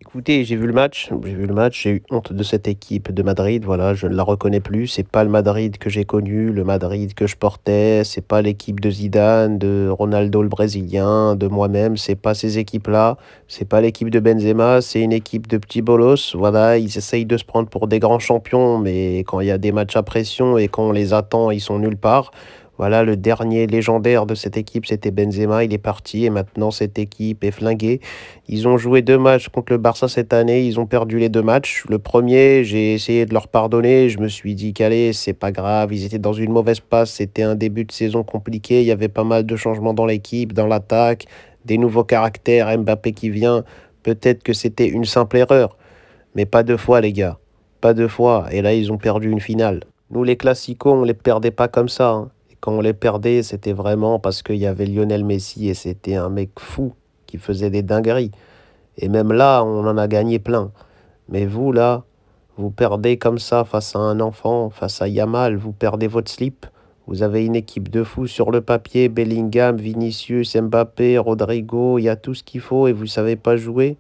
Écoutez, j'ai eu honte de cette équipe de Madrid, voilà, je ne la reconnais plus, c'est pas le Madrid que j'ai connu, le Madrid que je portais, c'est pas l'équipe de Zidane, de Ronaldo le Brésilien, de moi-même, c'est pas ces équipes-là, c'est pas l'équipe de Benzema, c'est une équipe de petits bolos, voilà, ils essayent de se prendre pour des grands champions, mais quand il y a des matchs à pression et quand on les attend, ils sont nulle part. Voilà, le dernier légendaire de cette équipe, c'était Benzema, il est parti et maintenant cette équipe est flinguée. Ils ont joué 2 matchs contre le Barça cette année, ils ont perdu les 2 matchs. Le premier, j'ai essayé de leur pardonner, je me suis dit qu'allez, c'est pas grave, ils étaient dans une mauvaise passe, c'était un début de saison compliqué, il y avait pas mal de changements dans l'équipe, dans l'attaque, des nouveaux caractères, Mbappé qui vient, peut-être que c'était une simple erreur, mais pas 2 fois les gars, pas 2 fois, et là ils ont perdu une finale. Nous les classicos, on les perdait pas comme ça, hein. Et quand on les perdait, c'était vraiment parce qu'il y avait Lionel Messi et c'était un mec fou qui faisait des dingueries. Et même là, on en a gagné plein. Mais vous, là, vous perdez comme ça face à un enfant, face à Yamal, vous perdez votre slip. Vous avez une équipe de fous sur le papier, Bellingham, Vinicius, Mbappé, Rodrigo, il y a tout ce qu'il faut et vous savez pas jouer.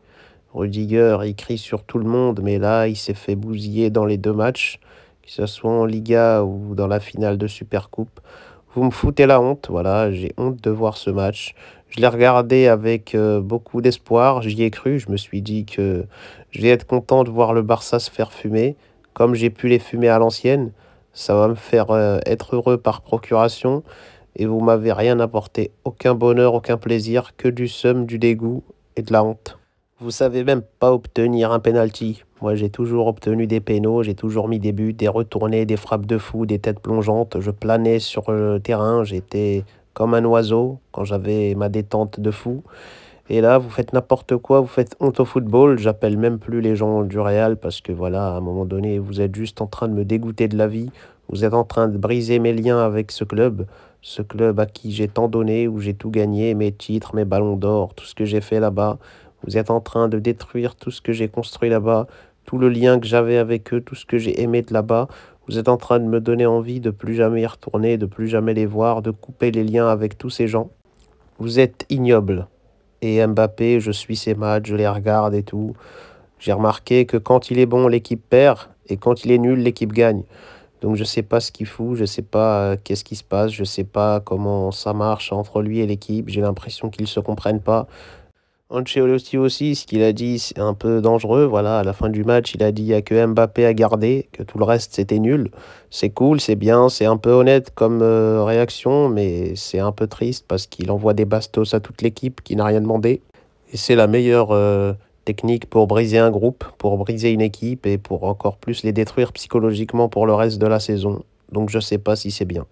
Rudiger, il crie sur tout le monde, mais là, il s'est fait bousiller dans les 2 matchs, que ce soit en Liga ou dans la finale de Supercoupe. Vous me foutez la honte, voilà, j'ai honte de voir ce match. Je l'ai regardé avec beaucoup d'espoir, j'y ai cru, je me suis dit que je vais être content de voir le Barça se faire fumer, comme j'ai pu les fumer à l'ancienne. Ça va me faire être heureux par procuration, et vous m'avez rien apporté, aucun bonheur, aucun plaisir, que du seum, du dégoût et de la honte. Vous savez même pas obtenir un penalty. Moi, j'ai toujours obtenu des pénaux, j'ai toujours mis des buts, des retournées, des frappes de fou, des têtes plongeantes. Je planais sur le terrain, j'étais comme un oiseau quand j'avais ma détente de fou. Et là, vous faites n'importe quoi, vous faites honte au football. J'appelle même plus les gens du Real parce que voilà, à un moment donné, vous êtes juste en train de me dégoûter de la vie. Vous êtes en train de briser mes liens avec ce club à qui j'ai tant donné, où j'ai tout gagné, mes titres, mes ballons d'or, tout ce que j'ai fait là-bas. Vous êtes en train de détruire tout ce que j'ai construit là-bas, tout le lien que j'avais avec eux, tout ce que j'ai aimé de là-bas. Vous êtes en train de me donner envie de plus jamais y retourner, de plus jamais les voir, de couper les liens avec tous ces gens. Vous êtes ignoble. Et Mbappé, je suis ses matchs, je les regarde et tout. J'ai remarqué que quand il est bon, l'équipe perd, et quand il est nul, l'équipe gagne. Donc je sais pas ce qu'il fout, je sais pas qu'est-ce qui se passe, je sais pas comment ça marche entre lui et l'équipe. J'ai l'impression qu'ils se comprennent pas. Ancelotti aussi, ce qu'il a dit, c'est un peu dangereux. Voilà, à la fin du match, il a dit qu'il n'y a que Mbappé à garder, que tout le reste, c'était nul. C'est cool, c'est bien, c'est un peu honnête comme réaction, mais c'est un peu triste parce qu'il envoie des bastos à toute l'équipe qui n'a rien demandé. Et c'est la meilleure technique pour briser un groupe, pour briser une équipe et pour encore plus les détruire psychologiquement pour le reste de la saison. Donc je sais pas si c'est bien.